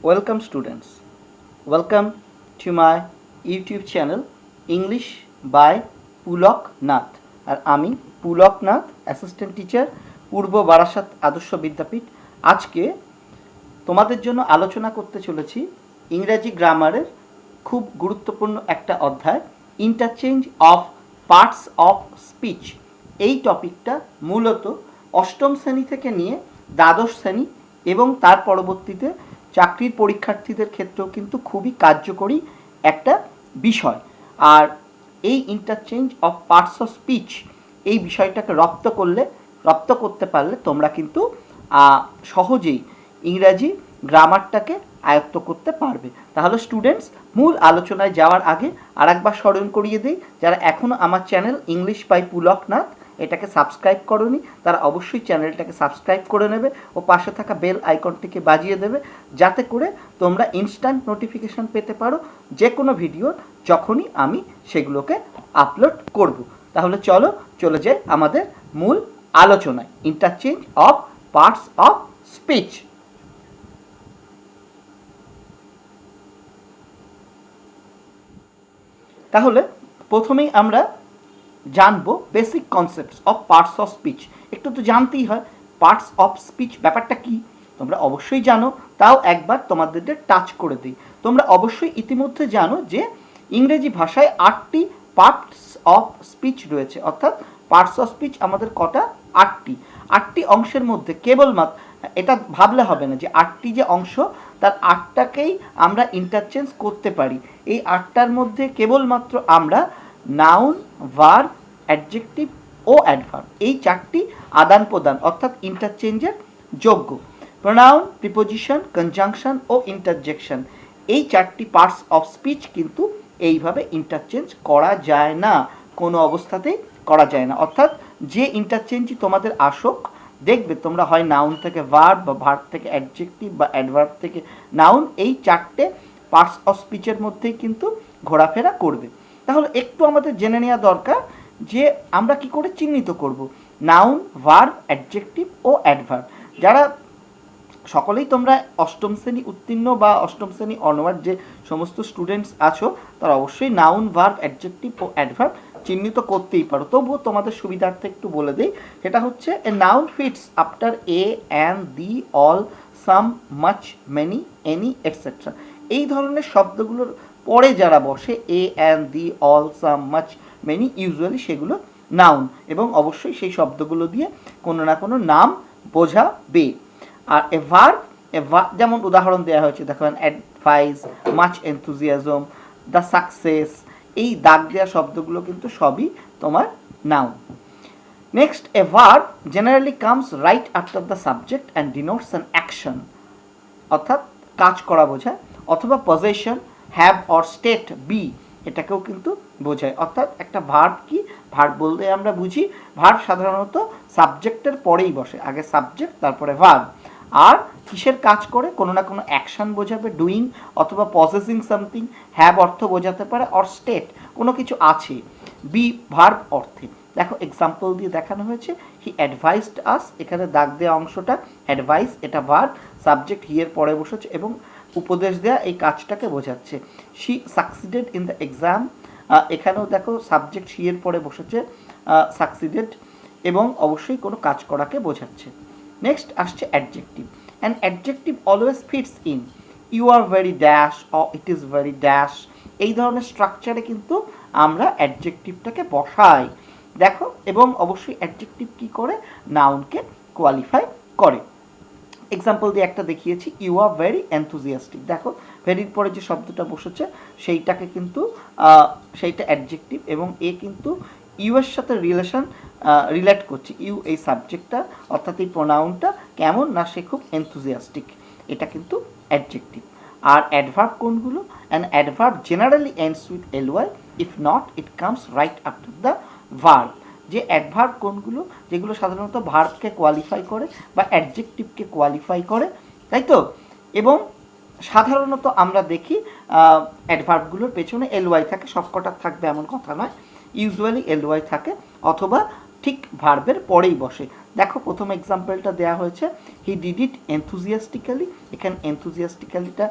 Welcome students. Welcome to my YouTube channel English by Pulak Nath. আর আমি Pulak Nath, assistant teacher, পূর্ব বারাসাত আদর্শ বিদ্যাপীঠ। আজকে তোমাদের জন্য আলোচনা করতে চলেছি ইংরেজি গ্রামারের খুব গুরুত্বপূর্ণ একটা অধ্যায়, interchange of parts of speech. এই টপিকটা মূলত অষ্টম শ্রেণী থেকে নিয়ে দ্বাদশ শ্রেণী এবং তার পরবর্তীতে চাকরির পরীক্ষার্থীদের ক্ষেত্রেও কিন্তু খুবই কার্যকরী একটা বিষয়। আর এই interchange of parts of speech এই বিষয়টাকে রপ্ত করতে পারলে তোমরা কিন্তু সহজেই ইংরাজি গ্রামারটাকে আয়ত্ত করতে পারবে। তাহলে স্টুডেন্টস, মূল আলোচনায় যাওয়ার আগে আরেকবার স্মরণ করিয়ে দিই, যারা এখনও আমার channel English by Pulak Nath এটাকে সাবস্ক্রাইব করোনি তারা অবশ্যই চ্যানেলটাকে সাবস্ক্রাইব করে নেবে ও পাশে থাকা বেল আইকনটিকে বাজিয়ে দেবে, যাতে করে তোমরা ইনস্ট্যান্ট নোটিফিকেশান পেতে পারো যে কোনো ভিডিওর যখনই আমি সেগুলোকে আপলোড করব। তাহলে চলে যাই আমাদের মূল আলোচনায়, interchange of parts of speech. তাহলে প্রথমেই আমরা জানবো basic concepts of parts of speech. একটু তো জানতেই হয় পার্টস অফ স্পিচ ব্যাপারটা কি। তোমরা অবশ্যই জানো, তাও একবার তোমাদেরকে টাচ করে দিই। তোমরা অবশ্যই ইতিমধ্যে জানো যে ইংরেজি ভাষায় 8টি পার্টস অফ স্পিচ রয়েছে, অর্থাৎ পার্টস অফ স্পিচ আমাদের কটা? 8টি অংশের মধ্যে কেবলমাত্র এটা ভাবলে হবে না যে 8টি যে অংশ তার 8টাকেই আমরা ইন্টারচেঞ্জ করতে পারি। এই 8টার মধ্যে কেবলমাত্র আমরা নাউন, ভার্ব, অ্যাডজেক্টিভ ও অ্যাডভার্ব এই 4টি আদান প্রদান অর্থাৎ ইন্টারচেঞ্জের যোগ্য। প্রোনাউন, প্রিপোজিশন, কনজাংশন ও ইন্টারজেকশন এই 4টি পার্টস অফ স্পিচ কিন্তু এইভাবে ইন্টারচেঞ্জ করা যায় না, কোনো অবস্থাতেই করা যায় না। অর্থাৎ যে ইন্টারচেঞ্জই তোমাদের আসুক, দেখবে তোমরা হয় নাউন থেকে ভার্ব বা ভার্ব থেকে অ্যাডজেক্টিভ বা অ্যাডভার্ব থেকে নাউন, এই 4টে পার্টস অফ স্পিচের মধ্যেই কিন্তু ঘোরাফেরা করবে। তাহলে একটু আমাদের জেনে নেওয়া দরকার যে আমরা কি করে চিহ্নিত করব নাউন, ভার্ব, অ্যাডজেক্টিভ ও অ্যাডভার্ব। যারা সকলেই তোমরা অষ্টম শ্রেণী উত্তীর্ণ বা অষ্টম শ্রেণী অনওয়ার্ড যে সমস্ত স্টুডেন্টস আছো তারা অবশ্যই নাউন, ভার্ব, অ্যাডজেক্টিভ ও অ্যাডভার্ব চিহ্নিত করতেই পারো। তবুও তোমাদের সুবিধার্থে একটু বলে দিই, সেটা হচ্ছে a noun fits after a, an, the, all, some, much, many, any etcetera. এই ধরনের শব্দগুলোর পরে যারা বসে a, an, the, all, some, much, many, usually সেগুলো নাউন এবং অবশ্যই সেই শব্দগুলো দিয়ে কোনো না কোনো নাম বোঝাবে। আর এ ভার্ব যেমন উদাহরণ দেওয়া হয়েছে, দেখবেন advice, much enthusiasm, the success, এই দাগ দেওয়া শব্দগুলো কিন্তু সবই তোমার noun. Next, a verb generally comes right after the subject and denotes an action, অর্থাৎ কাজ করা বোঝায়, অথবা possession, have or state be এটাকেও কিন্তু বোঝায়। অর্থাৎ একটা ভার্ব কি, ভার্ব বলতে আমরা বুঝি ভার্ব সাধারণত সাবজেক্টের পরেই বসে, আগে সাবজেক্ট তারপরে ভার্ব। আর কিসের কাজ করে? কোনো না কোনো অ্যাকশন বোঝাবে, ডুইং অথবা পজেসিং সামথিং। হ্যাভ অর্থ বোঝাতে পারে, অর স্টেট কোনো কিছু আছে, বি ভার্ব অর্থে। দেখো এক্সাম্পল দিয়ে দেখানো হয়েছে, হি অ্যাডভাইসড আস, এখানে দাগ দেওয়া অংশটা অ্যাডভাইস, এটা ভার্ব, সাবজেক্ট হি এর পরে বসেছে এবং উপদেশ দেওয়া এই কাজটাকে বোঝাচ্ছে। She succeeded in the exam, এখানেও দেখো সাবজেক্ট শি এর পরে বসেছে, সাকসিডেড এবং অবশ্যই কোনো কাজ করাকে বোঝাচ্ছে। নেক্সট আসছে adjective. An adjective always fits in you are very dash or it is very dash, এই ধরনের স্ট্রাকচারে কিন্তু আমরা অ্যাডজেক্টিভটাকে বসাই। দেখো, এবং অবশ্যই অ্যাডজেক্টিভ কি করে? নাউনকে কোয়ালিফাই করে। এক্সাম্পল দিয়ে একটা দেখিয়েছি, ইউ আর ভেরি এনথুজিয়াস্টিক। দেখো ভেরির পরে যে শব্দটা বসেছে সেইটাকে কিন্তু সেইটা অ্যাডজেক্টিভ এবং এ কিন্তু ইউ এর সাথে রিলেট করছে। ইউ এই সাবজেক্টটা অর্থাৎ এই প্রোনাউনটা কেমন না, সে খুব এনথুজিয়াস্টিক, এটা কিন্তু অ্যাডজেক্টিভ। আর অ্যাডভার্ব কোনগুলো? An adverb generally ends with LY, if not it comes right after the verb. যে অ্যাডভার্ব কোনগুলো? যেগুলো সাধারণত ভার্বকে কোয়ালিফাই করে বা অ্যাডজেক্টিভকে কোয়ালিফাই করে, তাই তো? এবং সাধারণত আমরা দেখি অ্যাডভার্বগুলোর পেছনে এলওয়াই থাকে, সবকটা থাকবে এমন কথা নয়, ইউজুয়ালি এলওয়াই থাকে অথবা ঠিক ভার্বের পরেই বসে। দেখো প্রথম এক্সাম্পলটা দেওয়া হয়েছে, হি ডিড ইট এনথুজিয়াস্টিক্যালি। এখানে এনথুজিয়াস্টিক্যালিটা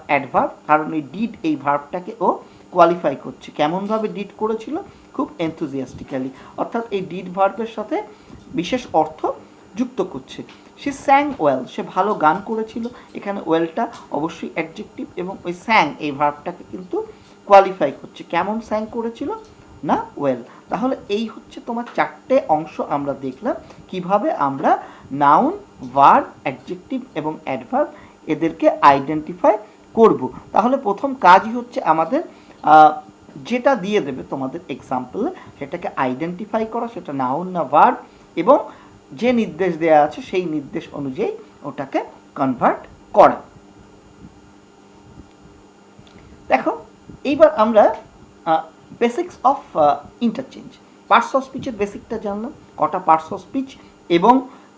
অ্যাডভার্ব, কারণ এই ডিড এই ভার্বটাকে ও কোয়ালিফাই করছে। কেমনভাবে ডিড করেছিল? খুব এনথুজিয়াস্টিক্যালি, অর্থাৎ এই ডিড ভার্বের সাথে বিশেষ অর্থ যুক্ত করছে। সে স্যাং ওয়েল, সে ভালো গান করেছিল। এখানে ওয়েলটা অবশ্যই অ্যাডজেক্টিভ এবং ওই স্যাং এই ভার্বটাকে কিন্তু কোয়ালিফাই করছে। কেমন স্যাং করেছিল? না ওয়েল। তাহলে এই হচ্ছে তোমার চারটে অংশ আমরা দেখলাম কিভাবে আমরা নাউন, ভার্ব, অ্যাডজেক্টিভ এবং অ্যাডভার্ব এদেরকে আইডেন্টিফাই করব। তাহলে প্রথম কাজই হচ্ছে আমাদের যেটা দিয়ে দেবে তোমাদের এক্সাম্পলে সেটাকে আইডেন্টিফাই করা, সেটা নাউন না ভার্ব, এবং যে নির্দেশ দেওয়া আছে সেই নির্দেশ অনুযায়ী ওটাকে কনভার্ট করা। দেখো এইবার আমরা basics of interchange, parts of স্পিচের বেসিকটা জানলাম, কটা পার্টস অফ স্পিচ এবং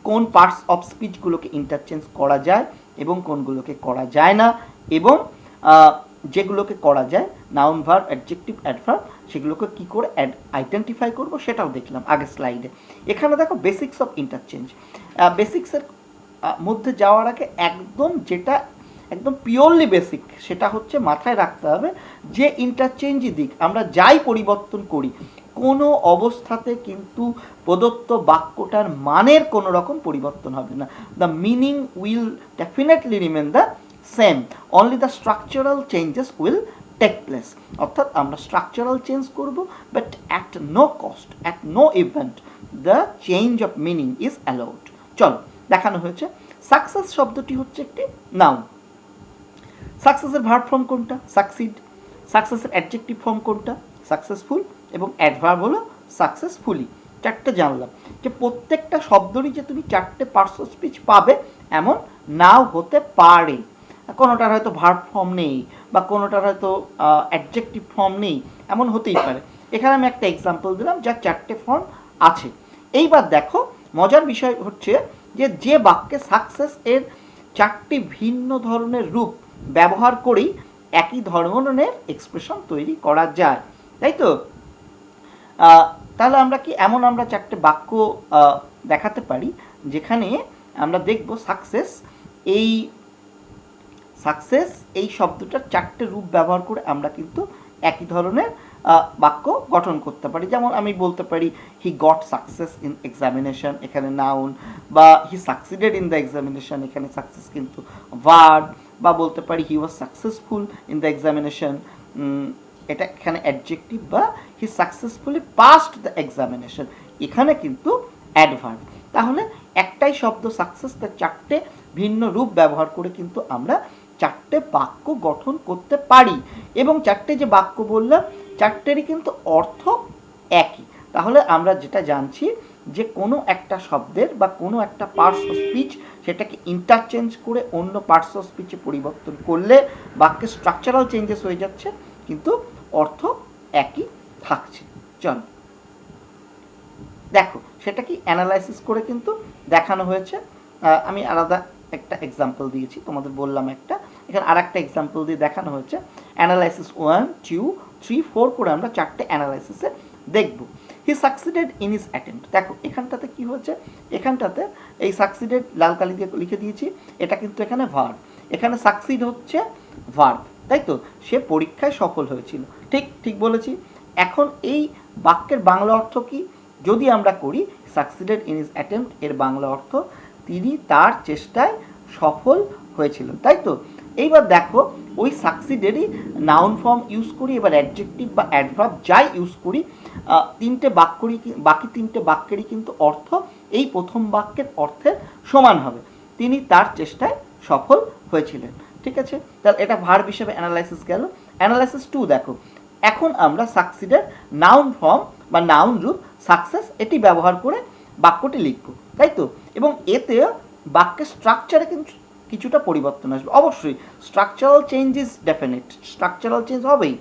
কোন পার্টস অফ স্পিচগুলোকে ইন্টারচেঞ্জ করা যায় এবং কোনগুলোকে করা যায় না, এবং যেগুলোকে করা যায় নাউন, ভার্ব, অ্যাডজেক্টিভ, অ্যাডভার্ব, সেগুলোকে কী করে আইডেন্টিফাই করব সেটাও দেখলাম আগের স্লাইডে। এখানে দেখো বেসিক্স অফ ইন্টারচেঞ্জ, বেসিক্সের মধ্যে যাওয়ার আগে একদম যেটা একদম পিওরলি বেসিক সেটা হচ্ছে মাথায় রাখতে হবে যে ইন্টারচেঞ্জই দিক, আমরা যাই পরিবর্তন করি, কোনো অবস্থাতে কিন্তু প্রদত্ত বাক্যটার মানের কোনো রকম পরিবর্তন হবে না। The meaning will definitely remain the same, only the structural changes will take place. অর্থাৎ আমরা স্ট্রাকচারাল চেঞ্জ করব, but at no cost, at no event the change of meaning is allowed. চলো দেখানো হয়েছে। সাকসেস শব্দটি হচ্ছে একটি নাউন। সাকসেসের ভার্ব ফর্ম কোনটা? সাকসিড। সাকসেসের অ্যাডজেক্টিভ ফর্ম কোনটা? সাকসেসফুল। এবং অ্যাডভার্ব হলো সাকসেসফুলি। চারটে জানলাম যে প্রত্যেকটা শব্দেরই যে তুমি চারটে পার্টস অফ স্পিচ পাবে এমন নাও হতে পারে। কোনোটার হয়তো ভার্ব ফর্ম নেই বা কোনোটার হয়তো অ্যাডজেক্টিভ ফর্ম নেই, এমন হতেই পারে। এখানে আমি একটা এক্সাম্পল দিলাম যার চারটে ফর্ম আছে। এইবার দেখো মজার বিষয় হচ্ছে যে বাক্যে সাকসেস এর চারটি ভিন্ন ধরনের রূপ ব্যবহার করেই একই ধরনের এক্সপ্রেশন তৈরি করা যায়, তাই তো? তাহলে আমরা কি এমন আমরা চারটে বাক্য দেখাতে পারি যেখানে আমরা দেখব সাকসেস এই শব্দটার চারটে রূপ ব্যবহার করে আমরা কিন্তু একই ধরনের বাক্য গঠন করতে পারি। যেমন আমি বলতে পারি he got success in examination, এখানে নাউন, বা he succeeded in the examination, এখানে সাকসেস কিন্তু ভার্ব, বা বলতে পারি he was successful in the examination, এটা এখানে অ্যাডজেক্টিভ, বা he successfully passed the examination, এখানে কিন্তু অ্যাডভার্ব। তাহলে একটাই শব্দ সাকসেস, তার চারটে ভিন্ন রূপ ব্যবহার করে কিন্তু আমরা চারটে বাক্য গঠন করতে পারি, এবং চারটে যে বাক্য বললাম চারটেরই কিন্তু অর্থ একই। তাহলে আমরা যেটা জানছি যে কোনো একটা শব্দের বা কোনো একটা পার্টস অফ স্পিচ সেটাকে ইন্টারচেঞ্জ করে অন্য পার্টস অফ স্পিচে পরিবর্তন করলে বাক্যের স্ট্রাকচারাল চেঞ্জেস হয়ে যাচ্ছে কিন্তু অর্থ একই থাকছে। চলো দেখো সেটা কি অ্যানালাইসিস করে কিন্তু দেখানো হয়েছে। আমি আলাদা একটা এক্সাম্পল দিয়েছি, তোমাদের বললাম একটা, এখানে আর একটা এক্সাম্পল দিয়ে দেখানো হয়েছে। অ্যানালাইসিস 1, 2, 3, 4 করে আমরা চারটে অ্যানালাইসিসে দেখব। হি সাকসিডেড ইন হিজ অ্যাটেম্প্ট। দেখো এখানটাতে কি হয়েছে, এখানটাতে এই সাকসিডেড লাল কালি দিয়ে লিখে দিয়েছি, এটা কিন্তু এখানে ভার্ব, এখানে সাকসিড হচ্ছে ভার্ব, তাই তো? সে পরীক্ষায় সফল হয়েছিল, ঠিক বলেছি। এখন এই বাক্যের বাংলা অর্থ কি যদি আমরা করি, সাকসিডেড ইন হিজ অ্যাটেম্প্ট এর বাংলা অর্থ তিনি তার চেষ্টায় সফল হয়েছিল, তাই তো? এইবার দেখো ওই সাকসিডেরই নাউন ফর্ম ইউজ করি, এবার অ্যাডজেক্টিভ বা অ্যাডভার্ব যাই ইউজ করি, বাকি তিনটে বাক্যেরই কিন্তু অর্থ এই প্রথম বাক্যের অর্থের সমান হবে, তিনি তার চেষ্টায় সফল হয়েছিলেন। ঠিক আছে, তাহলে এটা ভার্ব হিসেবে অ্যানালাইসিস গেল। অ্যানালাইসিস 2 দেখো, এখন আমরা সাকসিডের নাউন ফর্ম বা নাউন রূপ সাকসেস এটি ব্যবহার করে বাক্যটি লিখব, তাই তো? এবং এতে বাক্যের স্ট্রাকচারে কিন্তু কিছুটা পরিবর্তন আসবে, অবশ্যই structural change is definite, structural change হবেই,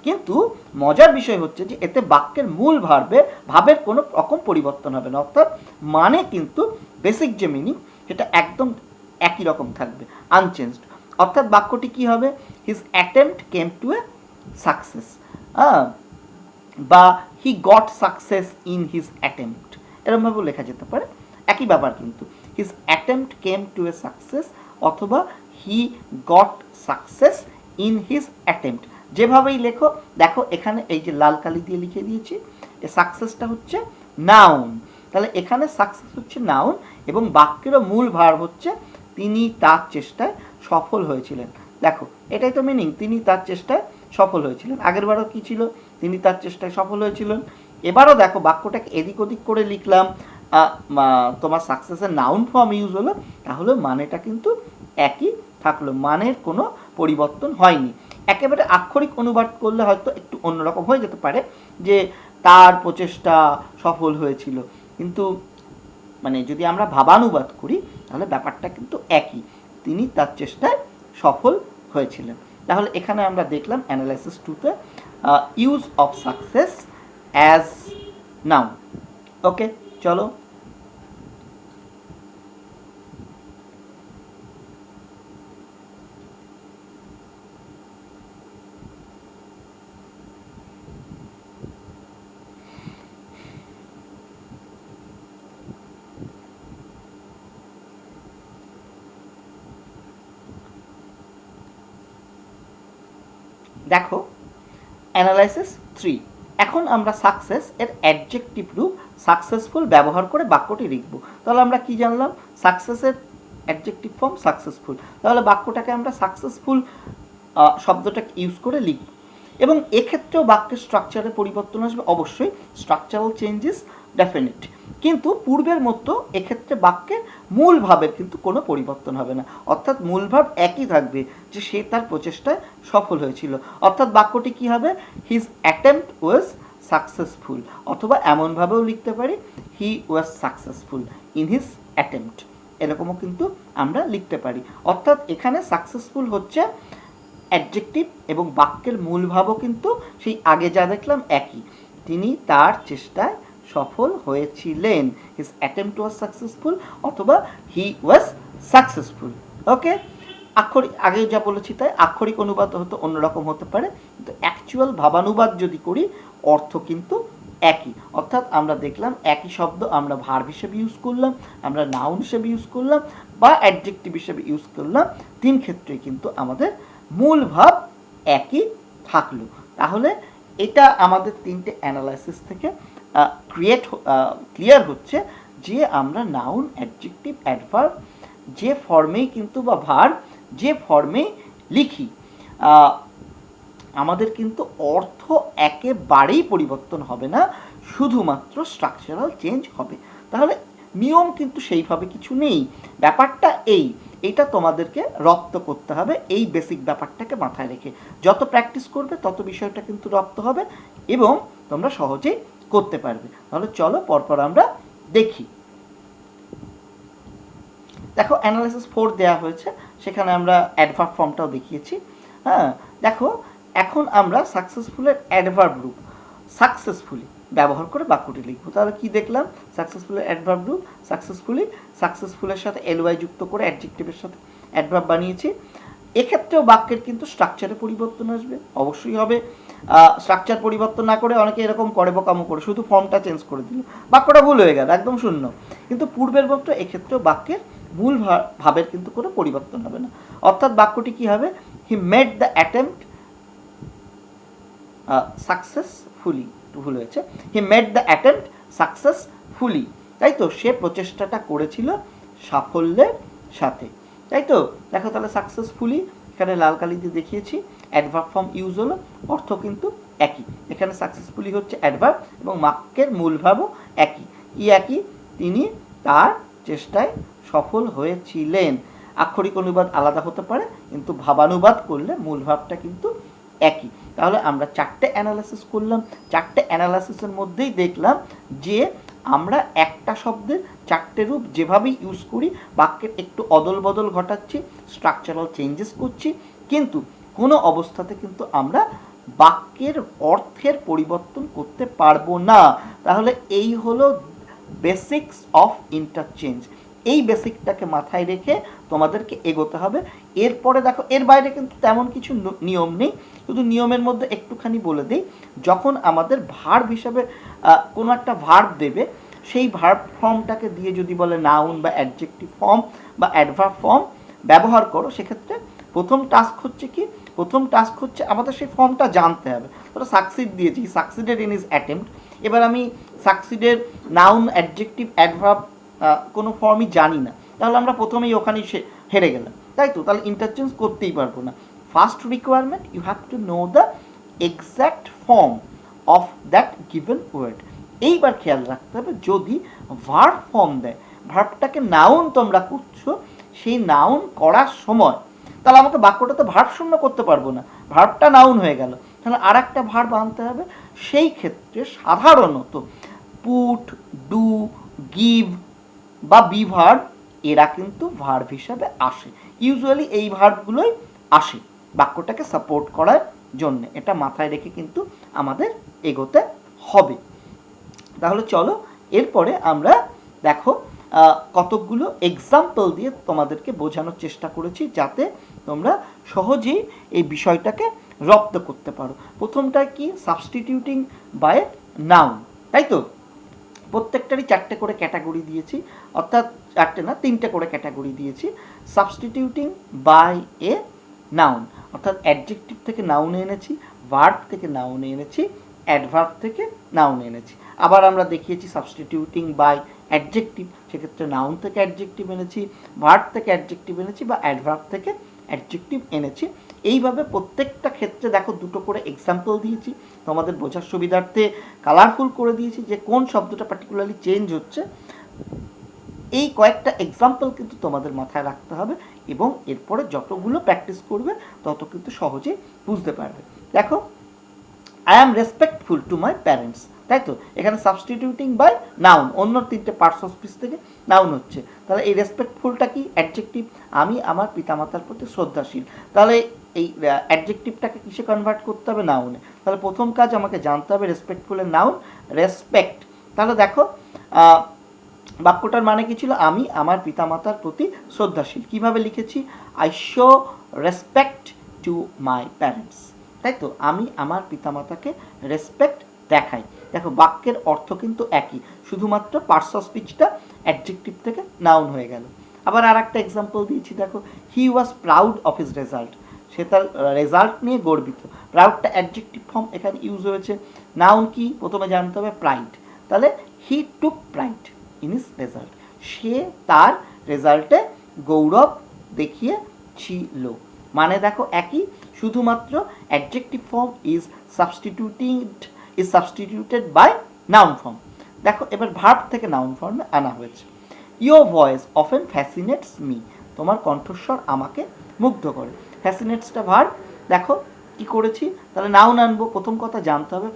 কিন্তু মজার বিষয় হচ্ছে যে এতে বাক্যের মূল ভাবের কোনো রকম পরিবর্তন হবে না, অর্থাৎ মানে কিন্তু বেসিক যে মিনিং সেটা একদম একই রকম থাকবে, আনচেঞ্জড। অর্থাৎ বাক্যটি কি হবে, his attempt came to a success, বা he got success in his attempt, এরকমভাবেও লেখা যেতে পারে। একই ব্যাপার কিন্তু। His attempt came to a success অথবা he got success in his attempt. যেভাবেই লেখো, দেখো এখানে এই যে লাল কালি দিয়ে লিখে দিয়েছি, এ সাকসেসটা হচ্ছে নাউন। তাহলে এখানে সাকসেস হচ্ছে নাউন এবং বাক্যেরও মূল ভার্ব হচ্ছে তিনি তার চেষ্টায় সফল হয়েছিলেন। দেখো এটাই তো মিনিং, তিনি তার চেষ্টায় সফল হয়েছিলেন। আগেরবারও কি ছিল, তিনি তার চেষ্টায় সফল হয়েছিলেন। এবারও দেখো বাক্যটাকে এদিক ওদিক করে লিখলাম, তোমার সাকসেসের নাউন ফর্ম ইউজ হলো, তাহলে মানেটা কিন্তু একই থাকলো, মানের কোনো পরিবর্তন হয়নি। একেবারে আক্ষরিক অনুবাদ করলে হয়তো একটু অন্যরকম হয়ে যেতে পারে যে তার প্রচেষ্টা সফল হয়েছিল, কিন্তু মানে যদি আমরা ভাবানুবাদ করি তাহলে ব্যাপারটা কিন্তু একই, তিনি তার চেষ্টায় সফল হয়েছিলেন। তাহলে এখানে আমরা দেখলাম অ্যানালাইসিস 2তে use of success as noun. Okay, চলো দেখো অ্যানালাইসিস 3। এখন আমরা সাকসেস এর অ্যাডজেক্টিভ রূপ সাকসেসফুল ব্যবহার করে বাক্যটি লিখব। তাহলে আমরা কি জানলাম, সাকসেসের অ্যাডজেক্টিভ ফর্ম সাকসেসফুল, তাহলে বাক্যটাকে আমরা সাকসেসফুল শব্দটাকে ইউজ করে লিখব। এবং এক্ষেত্রেও বাক্যের স্ট্রাকচারে পরিবর্তন আসবে, অবশ্যই স্ট্রাকচারাল চেঞ্জেস ডেফিনিট, কিন্তু পূর্বের মতো এক্ষেত্রে বাক্যের মূল ভাবের কিন্তু কোনো পরিবর্তন হবে না, অর্থাৎ মূল ভাব একই থাকবে যে সে তার প্রচেষ্টায় সফল হয়েছিল। অর্থাৎ বাক্যটি কি হবে, হিজ অ্যাটেম্পট ওয়াজ সাকসেসফুল, অথবা এমনভাবেও লিখতে পারি he was successful in his attempt, এরকমও কিন্তু আমরা লিখতে পারি। অর্থাৎ এখানে সাকসেসফুল হচ্ছে অ্যাডজেক্টিভ এবং বাক্যের মূল ভাবও কিন্তু সেই আগে যা দেখলাম একই, তিনি তার চেষ্টায় সফল হয়েছিলেন, হিজ অ্যাটেম্পট ওয়াজ সাকসেসফুল অথবা হি ওয়াজ সাকসেসফুল। ওকে, আক্ষরিক আগে যা বলেছি তাই, আক্ষরিক অনুবাদ হয়তো অন্যরকম হতে পারে, কিন্তু অ্যাকচুয়াল ভাবানুবাদ যদি করি অর্থ কিন্তু একই। অর্থাৎ আমরা দেখলাম একই শব্দ আমরা ভার্ব হিসেবে ইউজ করলাম, আমরা নাউন হিসেবে ইউজ করলাম বা অ্যাডজেক্টিভ হিসেবে ইউজ করলাম, তিন ক্ষেত্রেই কিন্তু আমাদের মূল ভাব একই থাকলো। তাহলে এটা আমাদের তিনটে অ্যানালাইসিস থেকে ক্লিয়ার হচ্ছে যে আমরা নাউন, অ্যাডজেক্টিভ, অ্যাডভার্ব যে ফর্মেই কিন্তু বা ভার্ব যে ফর্মেই লিখি আমাদের কিন্তু অর্থ একেবারেই পরিবর্তন হবে না, শুধুমাত্র স্ট্রাকচারাল চেঞ্জ হবে। তাহলে নিয়ম কিন্তু সেইভাবে কিছু নেই, ব্যাপারটা এইটা তোমাদেরকে রপ্ত করতে হবে, এই বেসিক ব্যাপারটাকে মাথায় রেখে যত প্র্যাকটিস করবে তত বিষয়টা কিন্তু রপ্ত হবে এবং তোমরা সহজেই করতে পারবে। তাহলে চলো পরপর আমরা দেখি। দেখো অ্যানালাইসিস 4 দেওয়া হয়েছে, সেখানে আমরা অ্যাডভার্ব ফর্মটাও দেখিয়েছি। হ্যাঁ, দেখো এখন আমরা সাকসেসফুলের অ্যাডভার্ব রূপ সাকসেসফুলি ব্যবহার করে বাক্যটি লিখবো। তাহলে কি দেখলাম, সাকসেসফুলের অ্যাডভার্ব রূপ সাকসেসফুলের সাথে এলওয়াই যুক্ত করে অ্যাডজেক্টিভের সাথে অ্যাডভার্ব বানিয়েছি। এক্ষেত্রেও বাক্যের কিন্তু স্ট্রাকচারে পরিবর্তন আসবে, অবশ্যই হবে। স্ট্রাকচার পরিবর্তন না করে অনেকে এরকম করে বোকামো করে শুধু ফর্মটা চেঞ্জ করে দিল, বাক্যটা ভুল হয়ে গেল, একদম শূন্য। কিন্তু পূর্বের মতো এক্ষেত্রেও বাক্যের মূল ভাবের কিন্তু কোনো পরিবর্তন হবে না। অর্থাৎ বাক্যটি কি হবে, he made the attempt successfully, ভুল হয়েছে, he made the attempt successfully, তাই তো, সে প্রচেষ্টাটা করেছিল সাফল্যের সাথে, তাই তো। দেখো তাহলে সাকসেসফুলি এখানে লাল কালি দিয়ে দেখিয়েছি, অ্যাডভার্ব ফর্ম ইউজ হলো, অর্থ কিন্তু একই। এখানে সাকসেসফুলি হচ্ছে অ্যাডভার্ব এবং বাক্যের মূল ভাবও একই, তিনি তার চেষ্টায় সফল হয়েছিলেন। আক্ষরিক অনুবাদ আলাদা হতে পারে, কিন্তু ভাবানুবাদ করলে মূল ভাবটা কিন্তু একই। তাহলে আমরা 4টে অ্যানালাইসিস করলাম, 4টে অ্যানালাইসিসের মধ্যেই দেখলাম যে আমরা একটা শব্দের 4টে রূপ যেভাবেই ইউজ করি বাক্যের একটু অদল বদল ঘটাচ্ছি, স্ট্রাকচারাল চেঞ্জেস করছি, কিন্তু কোনো অবস্থাতে কিন্তু আমরা বাক্যের অর্থের পরিবর্তন করতে পারবো না। তাহলে এই হলো বেসিক্স অফ ইন্টারচেঞ্জ, এই বেসিকটাকে মাথায় রেখে তোমাদেরকে এগোতে হবে। এরপরে দেখো এর বাইরে কিন্তু তেমন কিছু নিয়ম নেই, শুধু নিয়মের মধ্যে একটুখানি বলে দিই, যখন আমাদের ভার্ব হিসাবে কোনো একটা ভার্ব দেবে সেই ভার্ব ফর্মটাকে দিয়ে যদি বলে নাউন বা অ্যাডজেক্টিভ ফর্ম বা অ্যাডভার্ব ফর্ম ব্যবহার করো, সেক্ষেত্রে প্রথম টাস্ক হচ্ছে কি, প্রথম টাস্ক হচ্ছে আমাদের সেই ফর্মটা জানতে হবে। ধরো সাকসিড দিয়েছি, সাকসিডেড ইন ইজ অ্যাটেম্প্ট, এবার আমি সাকসিডের নাউন অ্যাডজেক্টিভ অ্যাডভার্ব কোনো ফর্মই জানি না, তাহলে আমরা প্রথমেই ওখানেই হেরে গেলাম, তাই তো? তাহলে ইন্টারচেঞ্জ করতেই পারবো না। First requirement, you have to know the exact form of that given word. এইবার খেয়াল রাখতে হবে, যদি ভার্ব ফর্ম দেয়, ভার্বটাকে নাউন তোমরা করছো, সেই নাউন করার সময় তাহলে আমাকে বাক্যটাতে ভার্ব শূন্য করতে পারবো না, ভার্বটা নাউন হয়ে গেল, তাহলে আর একটা ভার্ব আনতে হবে। সেই ক্ষেত্রে সাধারণত পুট, ডু, গিভ বা বি ভার্ব এরা কিন্তু ভার্ব হিসাবে আসে, ইউজুয়ালি এই ভার্বগুলোই আসে বাক্যটাকে সাপোর্ট করার জন্য। এটা মাথায় রেখে কিন্তু আমাদের এগোতে হবে। তাহলে চলো এরপরে আমরা দেখো কতকগুলো এক্সাম্পল দিয়ে তোমাদেরকে বোঝানোর চেষ্টা করেছি, যাতে তোমরা সহজেই এই বিষয়টাকে রপ্ত করতে পারো। প্রথমটা কি, সাবস্টিটিউটিং বাই নাউন, তাই তো? প্রত্যেকটারই 4টে করে ক্যাটাগরি দিয়েছি, অর্থাৎ 4টে না 3টে করে ক্যাটাগরি দিয়েছি। সাবস্টিটিউটিং বাই এ নাউন, অর্থাৎ অ্যাডজেক্টিভ থেকে নাউনে এনেছি, ভার্ব থেকে নাউনে এনেছি, অ্যাডভার্ব থেকে নাউনে এনেছি। আবার আমরা দেখিয়েছি সাবস্টিটিউটিং বাই অ্যাডজেক্টিভ, সেক্ষেত্রে নাউন থেকে অ্যাডজেক্টিভ এনেছি, ভার্ব থেকে অ্যাডজেক্টিভ এনেছি বা অ্যাডভার্ব থেকে অ্যাডজেক্টিভ এনেছি। এইভাবে প্রত্যেকটা ক্ষেত্রে দেখো 2টো করে এক্সাম্পল দিয়েছি, তোমাদের বোঝার সুবিধার্থে কালারফুল করে দিয়েছি যে কোন শব্দটা পার্টিকুলারলি চেঞ্জ হচ্ছে। এই কয়েকটা এক্সাম্পল কিন্তু তোমাদের মাথায় রাখতে হবে, এবং এরপরে যতগুলো প্র্যাকটিস করবে তত কিন্তু সহজেই বুঝতে পারবে। দেখো, I am respectful to my parents, তাই তো? এখানে সাবস্টিটিউটিং বাই নাউন, অন্য 3টে পার্টস অফ স্পিচ থেকে নাউন হচ্ছে, তাহলে এই রেসপেক্টফুলটা কি অ্যাডজেক্টিভ, আমি আমার পিতামাতার প্রতি শ্রদ্ধাশীল, তাহলে এই অ্যাডজেক্টিভটাকে কিসে কনভার্ট করতে হবে, নাউনে। তাহলে প্রথম কাজ আমাকে জানতে হবে রেসপেক্টফুলের নাউন রেসপেক্ট। তাহলে দেখো বাক্যটার মানে কি ছিল, আমি আমার পিতামাতার প্রতি শ্রদ্ধাশীল। কিভাবে লিখেছি, I show respect to my parents, তাই তো? আমি আমার পিতামাতাকে রেসপেক্ট দেখাই। দেখো বাক্যের অর্থ কিন্তু একই, শুধুমাত্র পার্টস অফ স্পিচটা অ্যাডজেক্টিভ থেকে নাউন হয়ে গেল। আবার আর একটা এক্সাম্পল দিয়েছি, দেখো, he was proud of his result, সে তার রেজাল্ট নিয়ে গর্বিত। প্রাউডটা অ্যাডজেক্টিভ ফর্ম এখানে ইউজ হয়েছে। নাউন কি, প্রথমে জানতে হবে প্রাইড, তাহলে he took pride in his result, সে তার রেজাল্টে গৌরব দেখিয়েছিল। মানে দেখো একই, শুধুমাত্র adjective form is substituted by noun form. দেখো এবার ভার্ব থেকে নাউন ফর্মে আনা হয়েছে। Your voice often fascinates me, তোমার কণ্ঠস্বর আমাকে মুগ্ধ করে। ফ্যাসিনেটসটা ভার্ব, দেখো কি করেছি, তাহলে নাউন আনবো। প্রথম কথা জানতে হবে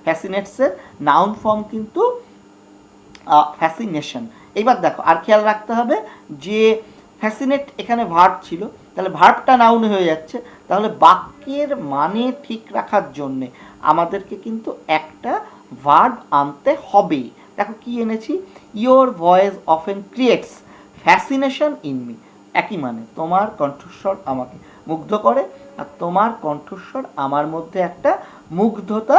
ফ্যাসিনেটসের নাউন ফর্ম কিন্তু ফ্যাসিনেশন। এইবার দেখো আর খেয়াল রাখতে হবে যে ফ্যাসিনেট এখানে ভার্ব ছিল, তাহলে ভার্বটা নাউন হয়ে যাচ্ছে, তাহলে বাক্যের মানে ঠিক রাখার জন্যে আমাদেরকে কিন্তু একটা ভার্ব আনতে হবে। দেখো কি এনেছি, your voice often creates fascination in me, একই মানে, তোমার কণ্ঠস্বর আমাকে মুগ্ধ করে, আর তোমার কণ্ঠস্বর আমার মধ্যে একটা মুগ্ধতা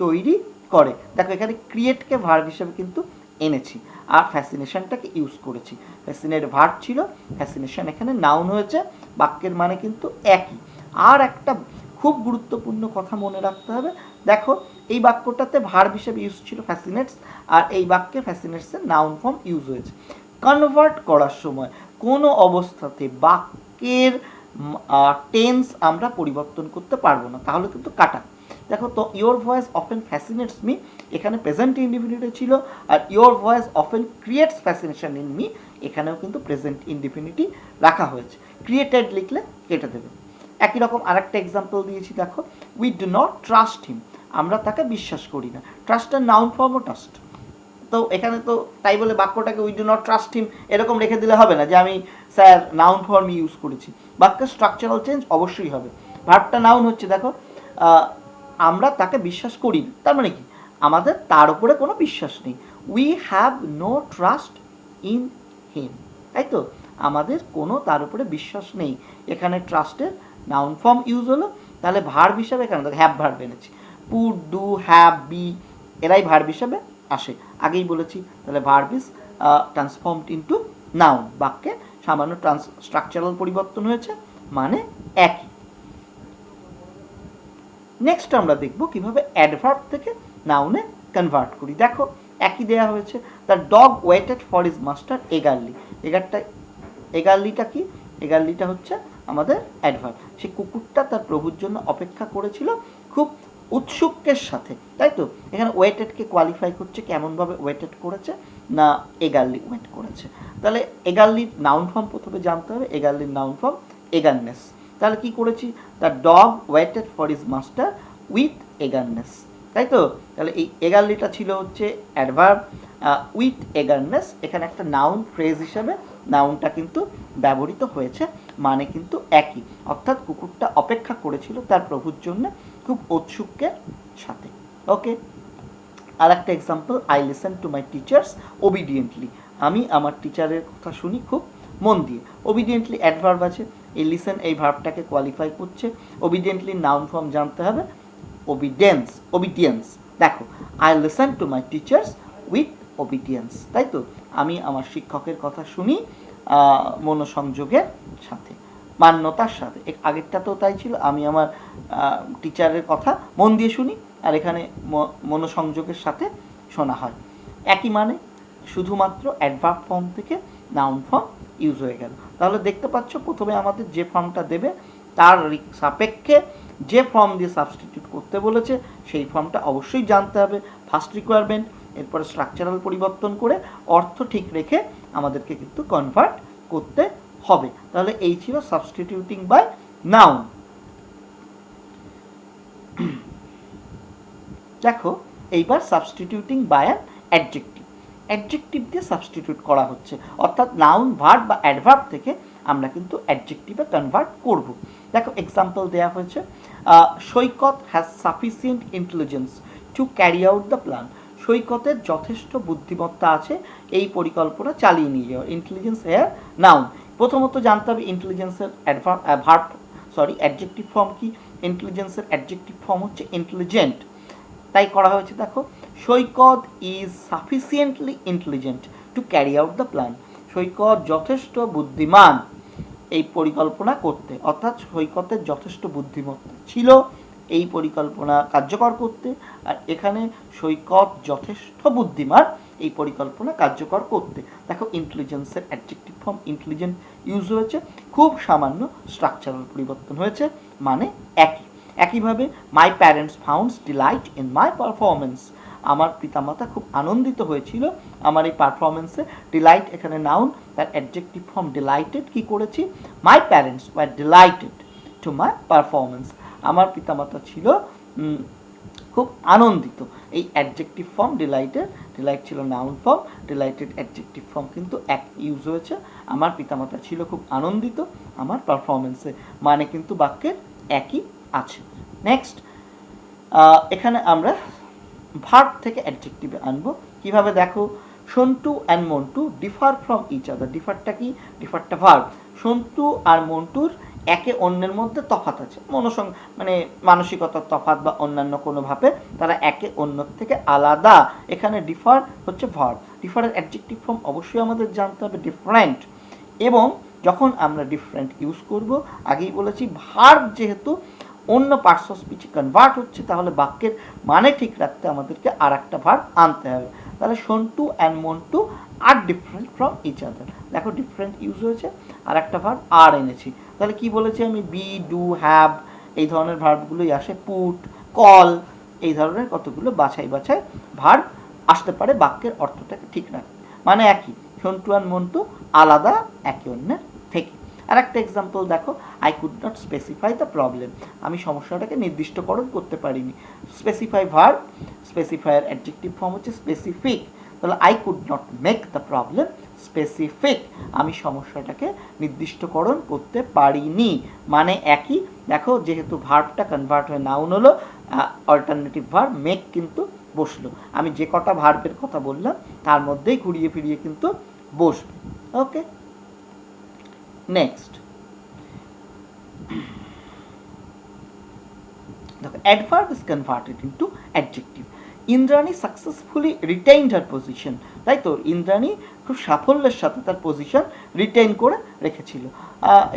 তৈরি করে। দেখো এখানে ক্রিয়েটকে ভার্ব হিসেবে কিন্তু এনেছি, আর ফ্যাসিনেশনটাকে ইউজ করেছি। ফ্যাসিনেট ভার্ব ছিল, ফ্যাসিনেশন এখানে নাউন হয়েছে, বাক্যের মানে কিন্তু একই। আর একটা খুব গুরুত্বপূর্ণ কথা মনে রাখতে হবে, দেখো এই বাক্যটাতে ভার্ব হিসেবে ইউজ ছিল ফ্যাসিনেটস, আর এই বাক্যে ফ্যাসিনেটসের নাউন ফর্ম ইউজ হয়েছে। কনভার্ট করার সময় কোনো অবস্থাতে বাক্যের টেন্স আমরা পরিবর্তন করতে পারবো না, তাহলে কিন্তু কাটা। দেখো তো, your voice often fascinates me এখানে প্রেজেন্ট ইনডিফিনিটে ছিল, আর your voice often creates fascination in me এখানেও কিন্তু প্রেজেন্ট ইনডিফিনিটি রাখা হয়েছে। ক্রিয়েটেড লিখলে কেটে দেবে। একই রকম আরেকটা এক্সাম্পল দিয়েছি, দেখো, উই ডু নট ট্রাস্ট হিম, আমরা তাকে বিশ্বাস করি না। ট্রাস্টের নাউন ফর্মও ট্রাস্ট, তো এখানে তো তাই বলে বাক্যটাকে we do not trust him এরকম রেখে দিলে হবে না যে আমি স্যার নাউন ফর্ম ইউজ করেছি। বাক্যের স্ট্রাকচারাল চেঞ্জ অবশ্যই হবে। ভার্বটা নাউন হচ্ছে, দেখো আমরা তাকে বিশ্বাস করি না, তার মানে কি, আমাদের তার উপরে কোনো বিশ্বাস নেই। We have no trust in him, তাই তো? আমাদের কোনো তার উপরে বিশ্বাস নেই। এখানে ট্রাস্টের নাউন ফর্ম ইউজ হলো, তাহলে ভার্ব হিসাবে এখানে দেখো হ্যাভ ভার্ব এনেছি। পুট, ডু, হ্যাভ, বি এরাই ভার্ব হিসাবে আসে, আগেই বলেছি। তাহলে verb is transformed into noun, বাক্যে সামান্য স্ট্রাকচারাল পরিবর্তন হয়েছে, মানে একই। নেক্সট আমরা দেখব কিভাবে অ্যাডভার্ব থেকে নাউনে কনভার্ট করি। দেখো একই দেয়া হয়েছে, the dog waited for his master eagerly. এগারলিটা কি? এগারলিটা হচ্ছে আমাদের অ্যাডভার্ব। সেই কুকুরটা তার প্রভুর জন্য অপেক্ষা করেছিল খুব উৎসুকের সাথে, তাই তো? এখানে ওয়েটেডকে কোয়ালিফাই করছে, কেমনভাবে ওয়েটেড করেছে না এগারলি ওয়েট করেছে। তাহলে এগারলির নাউন ফর্ম প্রথমে জানতে হবে। এগারলির নাউন ফর্ম এগারনেস। তাহলে কি করেছি? The dog waited for his master with eagerness, তাই তো? তাহলে এই এগারলিটা ছিল হচ্ছে অ্যাডভার্ব, উইথ এগারনেস এখানে একটা নাউন ফ্রেজ হিসেবে নাউনটা কিন্তু ব্যবহৃত হয়েছে, মানে কিন্তু একই। অর্থাৎ কুকুরটা অপেক্ষা করেছিল তার প্রভুর জন্য খুব ঔৎসুক্যের সাথে। ওকে, আর একটা example, I listen to my teachers obediently. আমি আমার টিচারের কথা শুনি খুব মন দিয়ে। ওবিডিয়েন্টলি অ্যাডভার্ব আছে, এই লিসেন এই ভার্বটাকে কোয়ালিফাই করছে। ওবিডিয়েন্টলি নাউন ফর্ম জানতে হবে ওবিডিয়েন্স। দেখো, I listen to my teachers with obedience, তাই তো? আমি আমার শিক্ষকের কথা শুনি মনোসংযোগের সাথে, মান্যতার সাথে। আগেরটা তো তাই ছিল, আমি আমার টিচারের কথা মন দিয়ে শুনি, আর এখানে মনোসংযোগের সাথে শোনা হয়। একই মানে, শুধুমাত্র অ্যাডভার্ব ফর্ম থেকে নাউন ফর্ম ইউজ হয়ে গেল। তাহলে দেখতে পাচ্ছ প্রথমে আমাদের যে ফর্মটা দেবে তার সাপেক্ষে যে ফর্ম দিয়ে সাবস্টিটিউট করতে বলেছে সেই ফর্মটা অবশ্যই জানতে হবে, ফার্স্ট রিকোয়ারমেন্ট। এরপরে স্ট্রাকচারাল পরিবর্তন করে অর্থ ঠিক রেখে আমাদেরকে কিন্তু কনভার্ট করতে হবে। তাহলে এই ছিল সাবস্টিটিউটিং বাই নাউন। দেখো এইবার substituting by an adjective. Adjective দিয়ে সাবস্টিটিউট করা হচ্ছে, অর্থাৎ নাউন, ভার্ব বা অ্যাডভার্ব থেকে আমরা কিন্তু অ্যাডজেক্টিভে কনভার্ট করব। দেখো এক্সাম্পল দেওয়া হয়েছে, Saikat has sufficient intelligence to carry out the plan. সৈকতের যথেষ্ট বুদ্ধিমত্তা আছে এই পরিকল্পনা চালিয়ে নিয়ে যাওয়ার। Intelligence here noun. প্রথমত জানতে হবে ইন্টেলিজেন্সের অ্যাডজেক্টিভ ফর্ম কি। ইন্টেলিজেন্সের অ্যাডজেক্টিভ ফর্ম হচ্ছে ইন্টেলিজেন্ট, তাই করা হয়েছে। দেখো, Saikat is sufficiently intelligent to carry out the plan. Saikat যথেষ্ট বুদ্ধিমান এই পরিকল্পনা করতে, অর্থাৎ সৈকতের যথেষ্ট বুদ্ধিমত্তা ছিল এই পরিকল্পনা কার্যকর করতে। আর এখানে সৈকত যথেষ্ট বুদ্ধিমান এই পরিকল্পনা কার্যকর করতে। দেখো ইন্টেলিজেন্সের অ্যাডজেক্টিভ ফর্ম ইন্টেলিজেন্ট ইউজ হয়েছে, খুব সামান্য স্ট্রাকচারাল পরিবর্তন হয়েছে, মানে একই। একইভাবে my parents founds delight in my performance. আমার পিতামাতা খুব আনন্দিত হয়েছিল আমার এই পারফরমেন্সে। ডিলাইট এখানে নাউন, তার অ্যাডজেক্টিভ ফর্ম ডিলাইটেড কি করেছি, my parents were delighted to my performance. আমার পিতামাতা ছিল খুব আনন্দিত। এই অ্যাডজেক্টিভ ফর্ম ডিলাইটেড, ডিলাইট ছিল noun form, delighted adjective form কিন্তু এক ইউজ হয়েছে। আমার পিতামাতা ছিল খুব আনন্দিত আমার পারফরমেন্সে, মানে কিন্তু বাক্যের একই আছে। নেক্সট, এখানে আমরা ভার্ব থেকে অ্যাডজেক্টিভে আনবো কিভাবে। দেখো, Sontu and Montu differ from each other. ডিফারটা কি? ডিফারটা ভার্ব। সন্টু আর মন্টুর একে অন্যের মধ্যে তফাৎ আছে, মানে মানসিকতার তফাৎ বা অন্যান্য কোনোভাবে তারা একে অন্য থেকে আলাদা। এখানে ডিফার হচ্ছে ভার্ব। ডিফারের অ্যাডজেক্টিভ ফর্ম অবশ্যই আমাদের জানতে হবে ডিফারেন্ট। এবং যখন আমরা ডিফারেন্ট ইউজ করব, আগেই বলেছি ভার্ব যেহেতু অন্য পার্টস অফ স্পিচে কনভার্ট হচ্ছে, তাহলে বাক্যের মানে ঠিক রাখতে আমাদেরকে আর একটা ভার্ব আনতে হবে। তাহলে Sontu and Montu are different from each other. দেখো ডিফারেন্ট ইউজ হয়েছে, আর একটা ভার্ব আর এনেছি। তাহলে কি বলেছি আমি, বি, ডু, হ্যাভ এই ধরনের ভার্বগুলোই আসে। পুট, কল এই ধরনের কতগুলো বাছাই ভার্ব আসতে পারে বাক্যের অর্থটাকে ঠিক রাখতে, মানে একই। সন্টু অ্যান্ড মন্টু আলাদা একে অন্যের থেকে। আর একটা এক্সাম্পল দেখো, I could not specify the problem. আমি সমস্যাটাকে নির্দিষ্টকরণ করতে পারিনি। Specify verb, specifier adjective form হচ্ছে স্পেসিফিক। তাহলে I could not make the problem specific. আমি সমস্যাটাকে নির্দিষ্টকরণ করতে পারিনি, মানে একই। দেখো যেহেতু ভার্বটা কনভার্ট হয়ে নাউন হলো, অল্টারনেটিভ ভার্ব মেক কিন্তু বসলো। আমি যে কটা ভার্বের কথা বললাম তার মধ্যেই ঘুরিয়ে ফিরিয়ে কিন্তু বসবে। ওকে, নেক্সট দেখো, adverb is converted into adjective Indrani successfully retained her position, তাই তো ইন্দ্রাণী খুব সাফল্যের সাথে তার পজিশন রিটেইন করে রেখেছিল।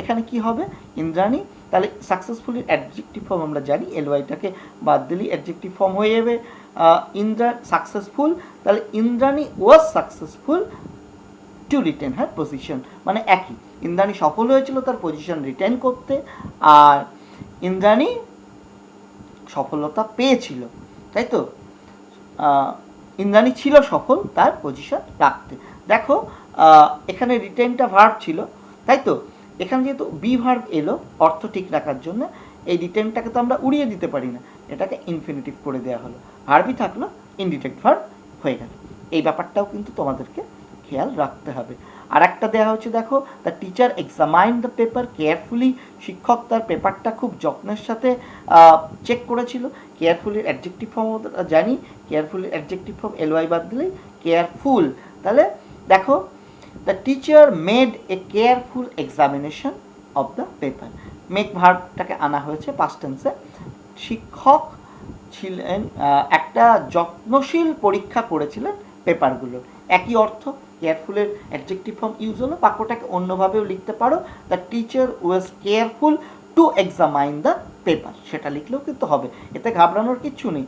এখানে কি হবে, ইন্দ্রাণী, তাহলে সাকসেসফুলি অ্যাডজেক্টিভ ফর্ম আমরা জানি, এলওয়াইটাকে বাদ দিলেই অ্যাডজেক্টিভ ফর্ম হয়ে যাবে। ইন্দ্রা সাকসেসফুল, তাহলে Indrani was successful to retain her position, মানে একই, ইন্দ্রাণী সফল হয়েছিল তার পজিশন রিটেন করতে, আর ইন্দ্রাণী সফলতা পেয়েছিল, তাই তো ইন্দ্রাণী ছিল সফল তার পজিশন রাখতে। দেখো এখানে রিটেনটা ভার্ব ছিল, তাই তো এখানে যেহেতু বি ভার্ব এলো অর্থ ঠিক রাখার জন্য, এই রিটেনটাকে তো আমরা উড়িয়ে দিতে পারি না, এটাকে ইনফিনিটিভ করে দেওয়া হলো, ভার্বই থাকলো, ইনডিরেক্ট ভার্ব হয়ে গেল। এই ব্যাপারটাও কিন্তু তোমাদেরকে খেয়াল রাখতে হবে। আর একটা দেওয়া হচ্ছে, দেখো, the teacher examined the paper carefully, শিক্ষক তার পেপারটা খুব যত্নের সাথে চেক করেছিল। কেয়ারফুলির অ্যাডজেক্টিভ ফর্ম জানি, কেয়ারফুলির অ্যাডজেক্টিভ ফর্ম এলওয়াই বাদ দিলেই কেয়ারফুল। তাহলে দেখো, the teacher made a careful examination of the paper, make ভার্বটাকে আনা হয়েছে পাস্ট টেন্সে। শিক্ষক ছিলেন একটা যত্নশীল পরীক্ষা করেছিলেন পেপারগুলোর, একই অর্থ, কেয়ারফুলের অ্যাডজেক্টিভ ফর্ম ইউজ হলো। বাক্যটাকে অন্যভাবেও লিখতে পারো, the teacher was careful two examine the paper, সেটা লিখলেও কিন্তু হবে, এতে ঘাবড়ানোর কিচ্ছু নেই।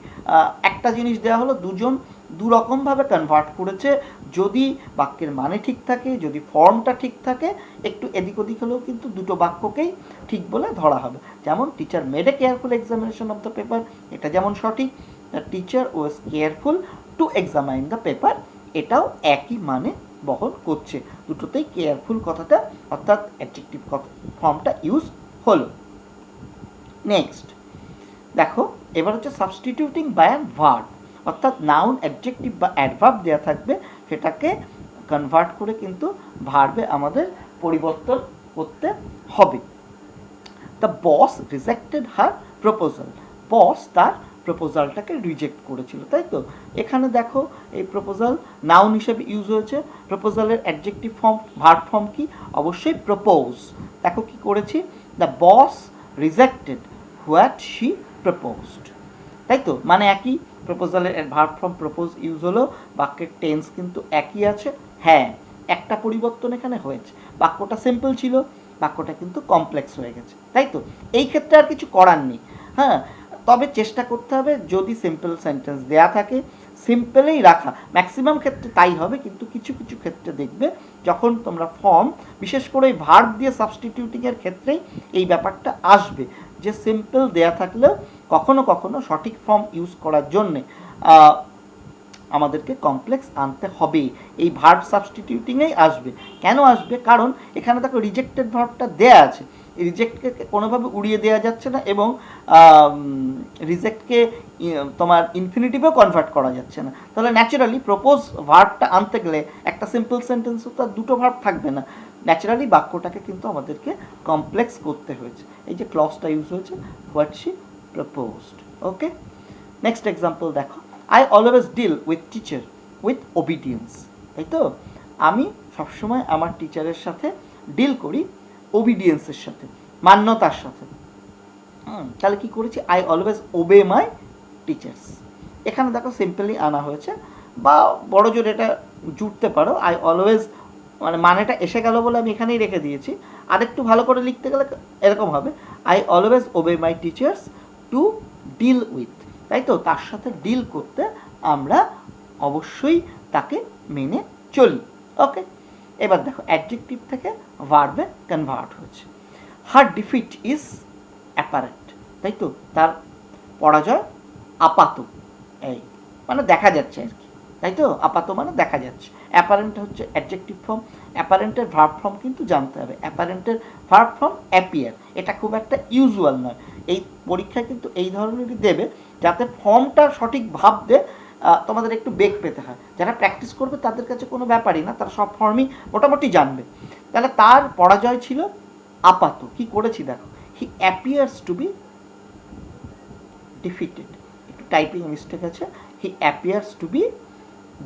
একটা জিনিস দেওয়া হলো, দুজন দুরকমভাবে কনভার্ট করেছে, যদি বাক্যের মানে ঠিক থাকে, যদি ফর্মটা ঠিক থাকে, একটু এদিক ওদিক হলেও কিন্তু দুটো বাক্যকেই ঠিক বলে ধরা হবে। যেমন teacher made a careful examination of the paper, এটা যেমন সঠিক, the teacher was careful two examine the paper, এটাও একই মানে বহন করছে, দুটোতেই কেয়ারফুল কথাটা অর্থাৎ অ্যাডজেক্টিভ ফর্মটা ইউজ হলো। নেক্সট দেখো, এবার হচ্ছে সাবস্টিটিউটিং বাই অ্যান ভার্ব, অর্থাৎ নাউন, অ্যাডজেক্টিভ বা অ্যাডভার্ব দেওয়া থাকবে, সেটাকে কনভার্ট করে কিন্তু ভার্বে আমাদের পরিবর্তন করতে হবে। The boss rejected her proposal, boss তার প্রপোজালটাকে রিজেক্ট করেছিল, তাই তো এখানে দেখো এই প্রপোজাল নাউন হিসেবে ইউজ হয়েছে, প্রপোজালের অ্যাডজেক্টিভ ফর্ম ভার্ব ফর্ম কি, অবশ্যই প্রপোজ। দেখো কি করেছি, the boss rejected what she proposed, তাই তো মানে একই, প্রপোজালের ভার্ব ফর্ম প্রপোজ ইউজ হলো, বাক্যের টেন্স কিন্তু একই আছে। হ্যাঁ, একটা পরিবর্তন এখানে হয়েছে, বাক্যটা সিম্পল ছিল, বাক্যটা কিন্তু কমপ্লেক্স হয়ে গেছে, তাই তো এই ক্ষেত্রে আর কিছু করার নেই। হ্যাঁ, তবে চেষ্টা করতে হবে যদি সিম্পল সেন্টেন্স দেয়া থাকে সিম্পলেই রাখা, ম্যাক্সিমাম ক্ষেত্রে তাই হবে, কিন্তু কিছু কিছু ক্ষেত্রে দেখবে যখন তোমরা ফর্ম, বিশেষ করে এই ভার্ব দিয়ে সাবস্টিটিউটিংয়ের ক্ষেত্রেই এই ব্যাপারটা আসবে, যে সিম্পল দেয়া থাকলেও কখনো কখনো সঠিক ফর্ম ইউজ করার জন্যে আমাদেরকে কমপ্লেক্স আনতে হবে, এই ভার্ব সাবস্টিটিউটিংয়েই আসবে। কেন আসবে, কারণ এখানে দেখো রিজেক্টেড ভার্বটা দেয়া আছে, রিজেক্টকে কোনোভাবে উড়িয়ে দেওয়া যাচ্ছে না, এবং রিজেক্টকে তোমার ইনফিনিটিভেও কনভার্ট করা যাচ্ছে না, তাহলে ন্যাচারালি প্রপোজ ভার্বটা আনতে গেলে একটা সিম্পল সেন্টেন্সও তার দুটো ভার্ব থাকবে না, ন্যাচারালি বাক্যটাকে কিন্তু আমাদেরকে কমপ্লেক্স করতে হয়েছে, এই যে ক্লজটা ইউজ হয়েছে, what she proposed. Okay, next example দেখো, I always deal with teacher with obedience, তাই তো আমি সবসময় আমার টিচারের সাথে ডিল করি ওবিডিয়েন্সের সাথে, মান্যতার সাথে। তাহলে কি করেছি, I always obey my teachers, এখানে দেখো সিম্পলি আনা হয়েছে, বা বড় জোর এটা জুড়তে পারো, আই অলওয়েজ মানে মানেটা এসে গেল বলে আমি এখানেই রেখে দিয়েছি, আর একটু ভালো করে লিখতে গেলে এরকম হবে, I always obey my teachers to deal with, তাই তো তার সাথে ডিল করতে আমরা অবশ্যই তাকে মেনে চলি। ওকে, এবার দেখো অ্যাডজেক্টিভ থেকে ভার্বে কনভার্ট হয়েছে, হার ডিফিট ইজ অ্যাপারেন্ট, তাই তো তার পরাজয় আপাত, এই মানে দেখা যাচ্ছে আর কি, তাই তো আপাত মানে দেখা যাচ্ছে, অ্যাপারেন্ট হচ্ছে অ্যাডজেক্টিভ ফর্ম, অ্যাপারেন্টের ভার্ব ফর্ম কিন্তু জানতে হবে, অ্যাপারেন্টের ভার্ব ফর্ম অ্যাপিয়ার, এটা খুব একটা ইউজুয়াল নয়, এই পরীক্ষায় কিন্তু এই ধরনেরই দেবে যাতে ফর্মটা সঠিক ভাবতে তোমাদের একটু বেগ পেতে হয়, যারা প্র্যাকটিস করবে তাদের কাছে কোনো ব্যাপারই না, তারা সব ফর্মই মোটামুটি জানবে। তাহলে তার পরাজয় ছিল আপাত, কি করেছি দেখো, he appears to be defeated, একটু টাইপিং মিস্টেক আছে, he appears to be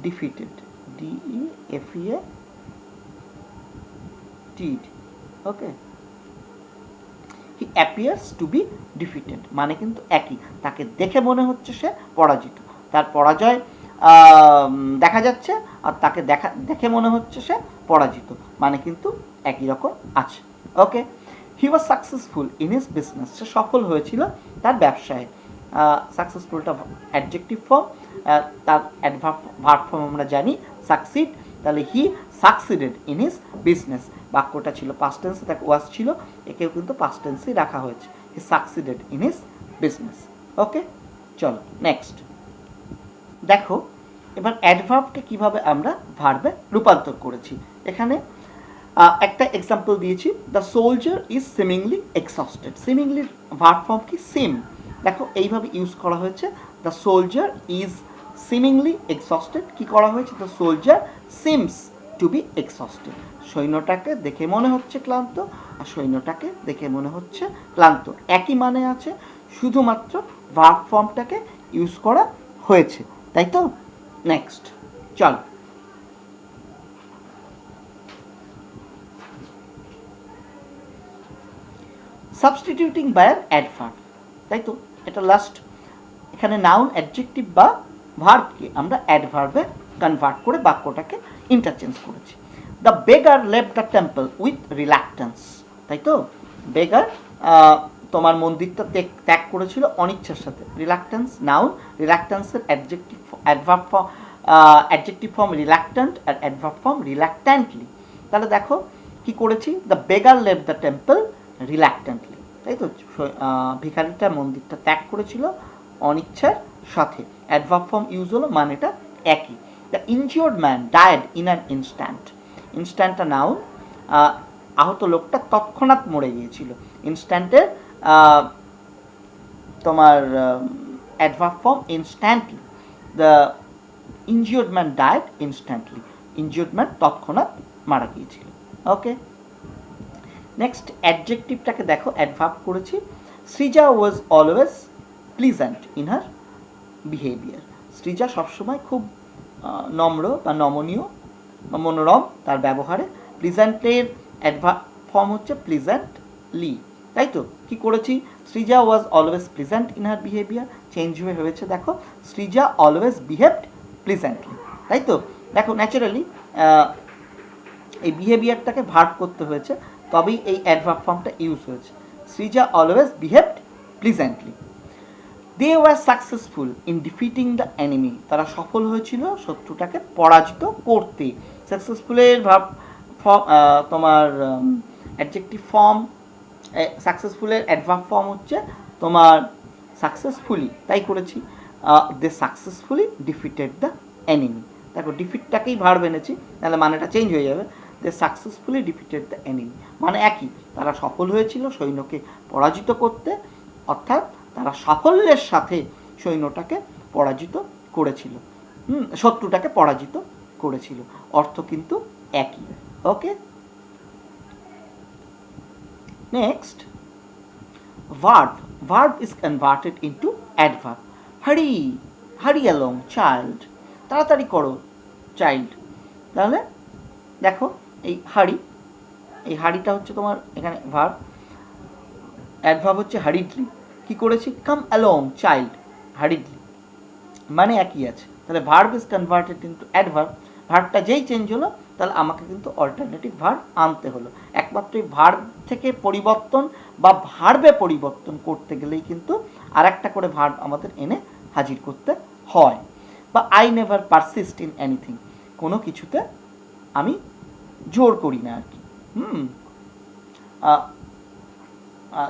defeated, DEFEATED, okay, he appears to be defeated মানে কিন্তু একই, তাকে দেখে মনে হচ্ছে সে পরাজিত, তার পরাজয় দেখা যাচ্ছে, আর তাকে দেখে মনে হচ্ছে সে পরাজিত, মানে কিন্তু একই রকম আছে। Okay, he was successful in his business, সে সফল হয়েছিল তার ব্যবসায়। সাকসেসফুলটা অ্যাডজেক্টিভ ফর্ম, তার ভার্ব ফর্ম আমরা জানি সাকসিড, তাহলে he succeeded in his business. বাক্যটা ছিল পাস্ট টেন্সে, তাকে ওয়াজ ছিল, একেও কিন্তু পাস্ট টেন্সেই রাখা হয়েছে। He succeeded in his business. Okay, চলো নেক্সট দেখো এবার অ্যাডভার্বকে কিভাবে আমরা ভার্বে রূপান্তর করেছি। এখানে একটা এক্সাম্পল দিয়েছি, the soldier is seemingly exhausted. সিমিংলির ভার্ব ফর্ম কি? সিম। দেখো এইভাবে ইউজ করা হয়েছে, the soldier is seemingly exhausted. কি করা হয়েছে? The soldier seems to be exhausted. সৈন্যটাকে দেখে মনে হচ্ছে ক্লান্ত, আর সৈন্যটাকে দেখে মনে হচ্ছে ক্লান্ত, একই মানে আছে, শুধুমাত্র ভার্ব ফর্মটাকে ইউজ করা হয়েছে, তাই তো? নেক্সট চল, সাবস্টিটিউটিং বাই অ্যান অ্যাডভার্ব, তাই তো? এটা লাস্ট, এখানে নাউন অ্যাডজেক্টিভ বা ভার্বকে আমরা অ্যাডভার্বে কনভার্ট করে বাক্যটাকে ইন্টারচেঞ্জ করেছি। The beggar left the temple with reluctance, তাই তো? বেগার তোমার মন্দিরটা ত্যাগ করেছিল অনিচ্ছার সাথে। রিল্যাক্টেন্স নাউন, রিল্যাক্টেন্সের অ্যাডজেক্টিভ ফর্ম রিল্যাক্টেন্ট আর অ্যাডভার্ব ফর্ম রিল্যাক্ট্যান্টলি। তাহলে দেখো কি করেছি, the beggar left the temple reluctantly, তাই তো? ভিখারিটা মন্দিরটা ত্যাগ করেছিল অনিচ্ছার সাথে। অ্যাডভার্ব ফর্ম ইউজ হলো, মানেটা একই। The injured man died in an instant. ইনস্ট্যান্টটা নাউন, আহত লোকটা তৎক্ষণাৎ মরে গিয়েছিল। ইনস্ট্যান্টের তোমার adverb form instantly. The injured man died instantly, injured man তৎক্ষণাৎ মারা গিয়েছিল। ওকে, নেক্সট অ্যাডজেক্টিভটাকে দেখো অ্যাডভার্ব করেছি। Srija was always pleasant in her behaviour. Srija সবসময় খুব নম্র বা নমনীয় বা মনোরম তার ব্যবহারে। প্লিজেন্টের অ্যাডভার্ব ফর্ম হচ্ছে প্লিজেন্টলি, তাই তো? কি করেছি? Srija was always pleasant in her behaviour, change হয়ে হয়েছে দেখো, সৃজা অলওয়েজ বিহেভড প্লিজেন্টলি, তাই তো? দেখো ন্যাচারালি এই বিহেভিয়ারটাকে ভার্ব করতে হয়েছে, তবেই এই অ্যাডভার্ব ফর্মটা ইউজ হয়েছে। Srija always behaved pleasantly. They were successful in defeating the enemy, তারা সফল হয়েছিল শত্রুটাকে পরাজিত করতে। সাকসেসফুলের ভার্ব ফর্ম তোমার অ্যাডজেক্টিভ ফর্ম, সাকসেসফুলের অ্যাডভার্ব ফর্ম হচ্ছে তোমার সাকসেসফুলি, তাই করেছি। They successfully defeated the enemy. দেখো ডিফিটটাকেই ভার্ব এনেছি, তাহলে মানেটা চেঞ্জ হয়ে যাবে। They successfully defeated the enemy, মানে একই, তারা সফল হয়েছিল সৈন্যকে পরাজিত করতে, অর্থাৎ তারা সাফল্যের সাথে সৈন্যটাকে পরাজিত করেছিল, শত্রুটাকে পরাজিত করেছিল, অর্থ কিন্তু একই। Okay, next verb. Verb is converted into adverb. Hurry, hurry along child, তাড়াতাড়ি করো চাইল্ড। তাহলে দেখো এই হারি, এই হারিটা হচ্ছে তোমার এখানে ভার্ব, অ্যাডভার্ব হচ্ছে হারিডলি। কি করেছি? কাম অ্যালং চাইল্ড, হারিডলি, মানে একই আছে। তাহলে verb is converted into adverb, ভার্বটা যেই চেঞ্জ হলো তাহলে আমাকে কিন্তু অল্টারনেটিভ ভার্ব আনতে হলো। একমাত্র এই ভার্ব থেকে পরিবর্তন বা ভার্বে পরিবর্তন করতে গেলেই কিন্তু আর একটা করে ভার্ব আমাদের এনে হাজির করতে হয়। বা I never persist in anything, কোনো কিছুতে আমি জোর করি না আর কি,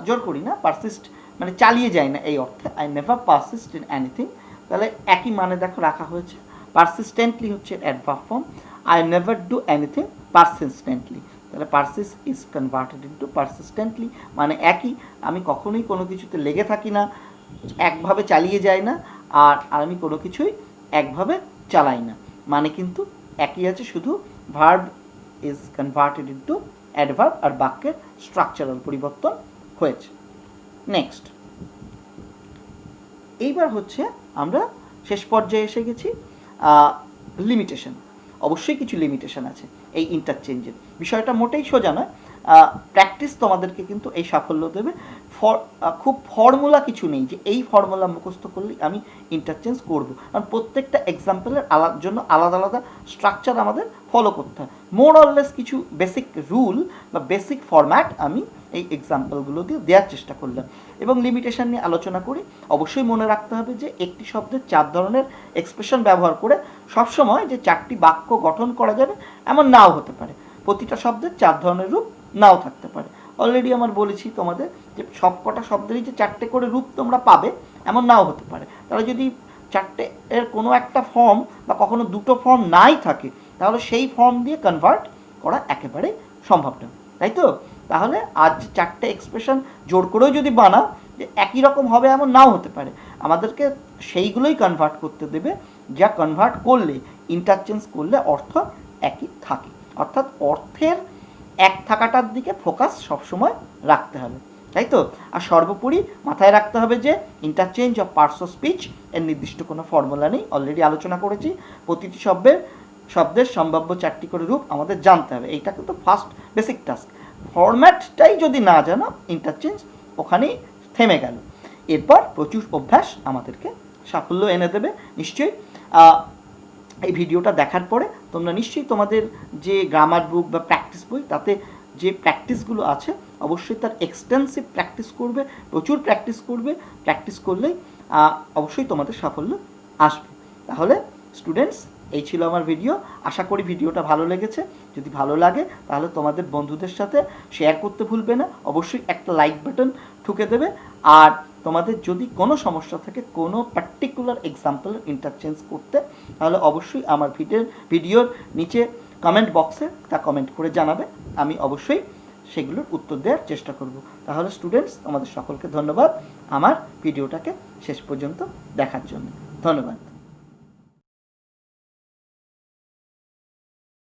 জোর করি না, পারসিস্ট মানে চালিয়ে যায় না এই অর্থে। I never persist in anything, তাহলে একই মানে দেখো রাখা হয়েছে। পারসিস্টেন্টলি হচ্ছে adverb form, I never do anything persistently, তাহলে persist is converted into persistently, মানে একই, আমি কখনোই কোনো কিছুতে লেগে থাকি না, একভাবে চালিয়ে যাই না, আর আমি কোনো কিছুই একভাবে চালাই না, মানে কিন্তু একই আছে, শুধু verb is converted into adverb আর বাক্যের স্ট্রাকচারাল পরিবর্তন হয়েছে। নেক্সট, এইবার হচ্ছে আমরা শেষ পর্যায়ে এসে গেছি। লিমিটেশন, অবশ্যই কিছু লিমিটেশন আছে এই ইন্টারচেঞ্জের, বিষয়টা মোটেই সোজা নয়। প্র্যাকটিস তোমাদেরকে কিন্তু এই সাফল্য দেবে। খুব ফর্মুলা কিছু নেই যে এই ফর্মুলা মুখস্থ করলেই আমি ইন্টারচেঞ্জ করব, কারণ প্রত্যেকটা এক্সাম্পলের জন্য আলাদা আলাদা স্ট্রাকচার আমাদের ফলো করতে হয়। মোর অরলেস কিছু বেসিক রুল বা বেসিক ফরম্যাট আমি এই এক্সাম্পলগুলো দিয়ে দেওয়ার চেষ্টা করলাম। এবং লিমিটেশন নিয়ে আলোচনা করি। অবশ্যই মনে রাখতে হবে যে একটি শব্দের 4 ধরনের এক্সপ্রেশন ব্যবহার করে সবসময় যে 4টি বাক্য গঠন করা যাবে এমন নাও হতে পারে। প্রতিটা শব্দের 4 ধরনের রূপ নাও থাকতে পারে। অলরেডি আমার বলেছি তোমাদের যে সবকটা শব্দেরই যে 4টে করে রূপ তোমরা পাবে এমন নাও হতে পারে। তাহলে যদি 4টে এর কোনো একটা ফর্ম বা কখনো দুটো ফর্ম নাই থাকে, তাহলে সেই ফর্ম দিয়ে কনভার্ট করা একেবারে সম্ভব না, তাই তো? তাহলে আজ 4টে এক্সপ্রেশন জোর করেও যদি বানাও যে একই রকম হবে এমন নাও হতে পারে। আমাদেরকে সেইগুলোই কনভার্ট করতে দেবে যা কনভার্ট করলে, ইন্টারচেঞ্জ করলে অর্থ একই থাকে। অর্থাৎ অর্থের এক থাকাটার দিকে ফোকাস সবসময় রাখতে হবে, তাই তো? আর সর্বোপরি মাথায় রাখতে হবে যে interchange of parts of speech এর নির্দিষ্ট কোনো ফর্মুলা নেই, অলরেডি আলোচনা করেছি। প্রতিটি শব্দের সম্ভাব্য 4টি করে রূপ আমাদের জানতে হবে, এইটা কিন্তু ফার্স্ট বেসিক টাস্ক। ফরম্যাটটাই যদি না জানো, ইন্টারচেঞ্জ ওখানেই থেমে গেল। এরপর প্রচুর অভ্যাস আমাদেরকে সাফল্য এনে দেবে নিশ্চয়ই। এই ভিডিওটা দেখার পরে তোমরা নিশ্চয়ই তোমাদের যে গ্রামার বুক বা প্র্যাকটিস বই, তাতে যে প্র্যাকটিসগুলো আছে অবশ্যই তার এক্সটেন্সিভ প্র্যাকটিস করবে, প্রচুর প্র্যাকটিস করবে। প্র্যাকটিস করলেই অবশ্যই তোমাদের সাফল্য আসবে। তাহলে স্টুডেন্টস, এই ছিল আমার ভিডিও। আশা করি ভিডিওটা ভালো লেগেছে। যদি ভালো লাগে তাহলে তোমাদের বন্ধুদের সাথে শেয়ার করতে ভুলবে না। অবশ্যই একটা লাইক বাটন ঠুকে দেবে। আর তোমাদের যদি কোনো সমস্যা থাকে কোনো পার্টিকুলার এক্সাম্পলের ইন্টারচেঞ্জ করতে, তাহলে অবশ্যই আমার ভিডিওর নিচে কমেন্ট বক্সে তা কমেন্ট করে জানাবে। আমি অবশ্যই সেগুলোর উত্তর দেওয়ার চেষ্টা করব। তাহলে স্টুডেন্টস, তোমাদের সকলকে ধন্যবাদ আমার ভিডিওটাকে শেষ পর্যন্ত দেখার জন্য। ধন্যবাদ।